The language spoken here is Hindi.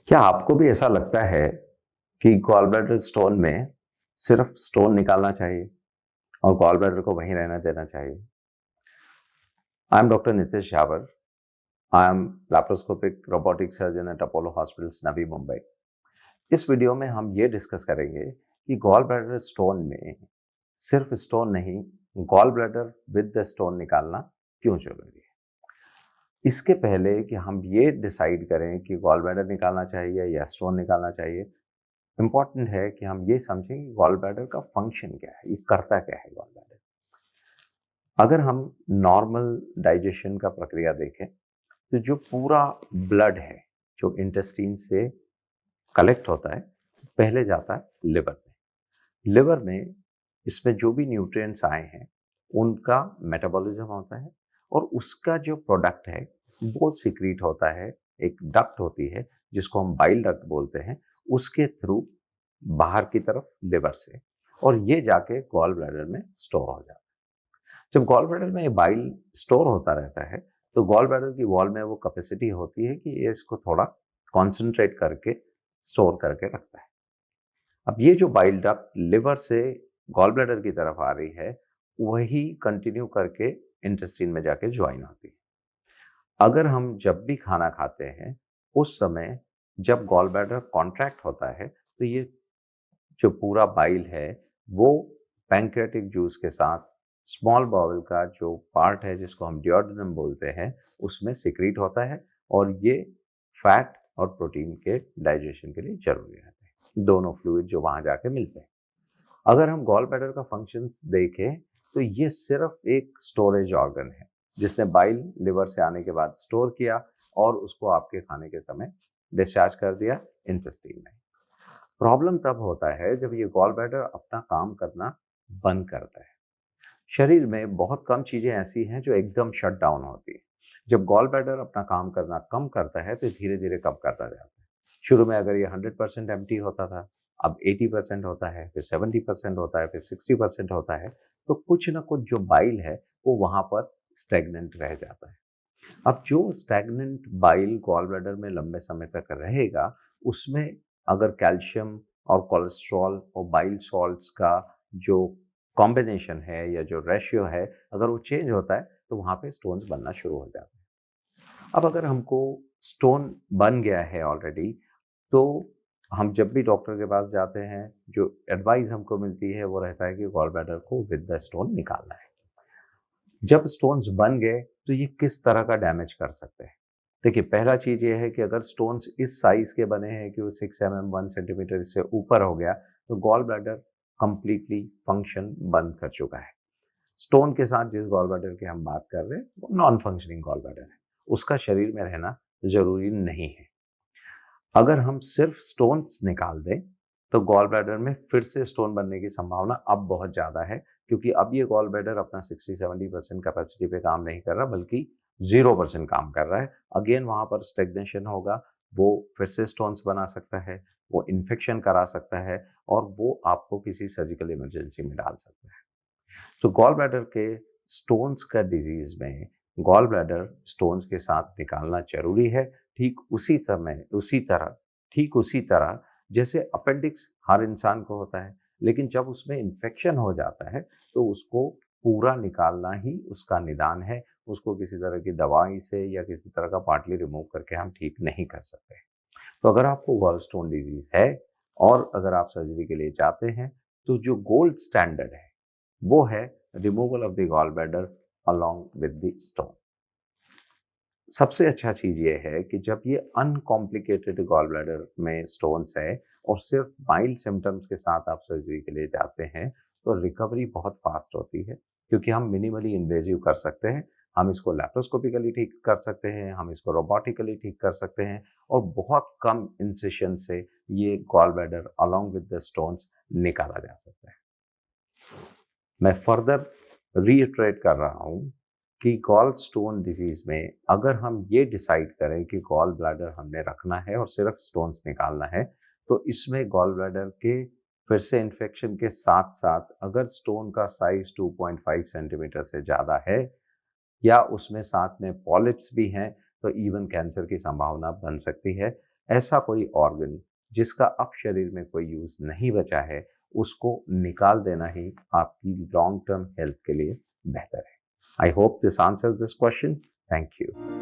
क्या आपको भी ऐसा लगता है कि गॉल ब्लैडर स्टोन में सिर्फ स्टोन निकालना चाहिए और गॉल ब्लैडर को वहीं रहने देना चाहिए? I am doctor Nitesh Jhawar. I am laparoscopic robotic surgeon at Apollo hospitals, Navi Mumbai. इस वीडियो में हम ये डिस्कस करेंगे कि गॉल ब्लैडर स्टोन में सिर्फ स्टोन नहीं, gall bladder with the stone निकालना क्यों जरूरी है। इसके पहले कि हम ये डिसाइड करें कि गॉल ब्लैडर निकालना चाहिए या स्टोन निकालना चाहिए, इम्पॉर्टेंट है कि हम ये समझें कि गॉल ब्लैडर का फंक्शन क्या है, ये करता क्या है गॉल ब्लैडर। अगर हम नॉर्मल डाइजेशन का प्रक्रिया देखें तो जो पूरा ब्लड है जो इंटेस्टाइन से कलेक्ट होता है, पहले जाता है लिवर में। लिवर में इसमें जो भी न्यूट्रिएंट्स आए हैं उनका मेटाबॉलिज्म होता है और उसका जो प्रोडक्ट है वो सीक्रेट होता है। एक डक्ट होती है जिसको हम बाइल डक्ट बोलते हैं, उसके थ्रू बाहर की तरफ लिवर से, और ये जाके गॉल ब्लैडर में स्टोर हो जाता है। जब गॉल ब्लैडर में बाइल स्टोर होता रहता है तो गॉल ब्लैडर की वॉल में वो कैपेसिटी होती है कि ये इसको थोड़ा कॉन्सेंट्रेट करके स्टोर करके रखता है। अब ये जो बाइल डक्ट लिवर से गॉल ब्लैडर की तरफ आ रही है, वही कंटिन्यू करके इंटेस्टाइन में जाके ज्वाइन होती है। अगर हम जब भी खाना खाते हैं उस समय जब गॉल ब्लैडर कॉन्ट्रैक्ट होता है तो ये जो पूरा बाइल है वो पैंक्रियाटिक जूस के साथ स्मॉल बाउल का जो पार्ट है जिसको हम डिओडेनम बोलते हैं उसमें सिक्रीट होता है, और ये फैट और प्रोटीन के डाइजेशन के लिए जरूरी रहते हैं, दोनों फ्लूइड जो वहां जाके मिलते हैं। अगर हम गॉल ब्लैडर का फंक्शंस देखें तो ये सिर्फ एक स्टोरेज ऑर्गन है जिसने बाइल लिवर से आने के बाद स्टोर किया और उसको आपके खाने के समय डिस्चार्ज कर दिया इंटेस्टाइन में। प्रॉब्लम तब होता है जब ये गॉल ब्लैडर अपना काम करना बंद करता है। शरीर में बहुत कम चीजें ऐसी हैं जो एकदम शट डाउन होती है। जब गॉल ब्लैडर अपना काम करना कम करता है तो धीरे धीरे कम करता जाता है। शुरू में अगर ये 100% एम्प्टी होता था, अब 80% होता है, फिर 70% होता है, फिर 60% होता है। तो कुछ ना कुछ जो बाइल है वो वहां पर स्टेगनेंट रह जाता है। अब जो स्टैग्नेंट बाइल गॉल ब्लैडर में लंबे समय तक रहेगा, उसमें अगर कैल्शियम और कोलेस्ट्रॉल और बाइल सॉल्ट्स का जो कॉम्बिनेशन है या जो रेशियो है, अगर वो चेंज होता है तो वहां पे स्टोन्स बनना शुरू हो जाते हैं। अब अगर हमको स्टोन बन गया है ऑलरेडी, तो हम जब भी डॉक्टर के पास जाते हैं जो एडवाइस हमको मिलती है वो रहता है कि गॉल ब्लैडर को विद द स्टोन निकालना है। जब स्टोन्स बन गए तो ये किस तरह का डैमेज कर सकते हैं? देखिए, पहला चीज ये है कि अगर स्टोन्स इस साइज के बने हैं कि वो 6 mm 1 सेंटीमीटर से ऊपर हो गया तो गॉल ब्लैडर कंप्लीटली फंक्शन बंद कर चुका है। स्टोन के साथ जिस गॉल ब्लैडर की हम बात कर रहे हैं वो नॉन फंक्शनिंग गॉल ब्लैडर है, उसका शरीर में रहना जरूरी नहीं है। अगर हम सिर्फ स्टोन्स निकाल दें तो गॉल ब्लैडर में फिर से स्टोन बनने की संभावना अब बहुत ज़्यादा है, क्योंकि अब ये गॉल ब्लैडर अपना 60-70% कैपेसिटी पे काम नहीं कर रहा बल्कि 0% काम कर रहा है। अगेन वहाँ पर स्टेग्नेशन होगा, वो फिर से स्टोन्स बना सकता है, वो इन्फेक्शन करा सकता है और वो आपको किसी सर्जिकल इमरजेंसी में डाल सकता है। तो गॉल ब्लैडर के स्टोन्स का डिजीज में गॉल ब्लैडर स्टोन्स के साथ निकालना जरूरी है। ठीक उसी तरह जैसे अपेंडिक्स हर इंसान को होता है, लेकिन जब उसमें इन्फेक्शन हो जाता है तो उसको पूरा निकालना ही उसका निदान है। उसको किसी तरह की दवाई से या किसी तरह का पार्टली रिमूव करके हम ठीक नहीं कर सकते। तो अगर आपको गॉल स्टोन डिजीज है और अगर आप सर्जरी के लिए जाते हैं तो जो गोल्ड स्टैंडर्ड है वो है removal of the gall bladder along with the stone. सबसे अच्छा चीज ये है कि जब ये अनकॉम्प्लिकेटेड गॉल ब्लैडर में स्टोन्स है और सिर्फ माइल्ड सिम्टम्स के साथ आप सर्जरी के लिए जाते हैं तो रिकवरी बहुत फास्ट होती है, क्योंकि हम मिनिमली इन्वेजिव कर सकते हैं। हम इसको लैप्रोस्कोपिकली ठीक कर सकते हैं, हम इसको रोबोटिकली ठीक कर सकते हैं और बहुत कम इंसिशन से ये gall bladder along with the stones निकाला जा सकता है। मैं फर्दर रीइटरेट कर रहा हूँ कि गॉल स्टोन डिजीज में अगर हम ये डिसाइड करें कि गॉल ब्लैडर हमने रखना है और सिर्फ स्टोन्स निकालना है, तो इसमें गॉल ब्लैडर के फिर से इन्फेक्शन के साथ साथ अगर स्टोन का साइज 2.5 सेंटीमीटर से ज़्यादा है या उसमें साथ में पॉलिप्स भी हैं तो इवन कैंसर की संभावना बन सकती है। ऐसा कोई ऑर्गन जिसका अब शरीर में कोई यूज नहीं बचा है, उसको निकाल देना ही आपकी लॉन्ग टर्म हेल्थ के लिए बेहतर है। I hope this answers this question. Thank you.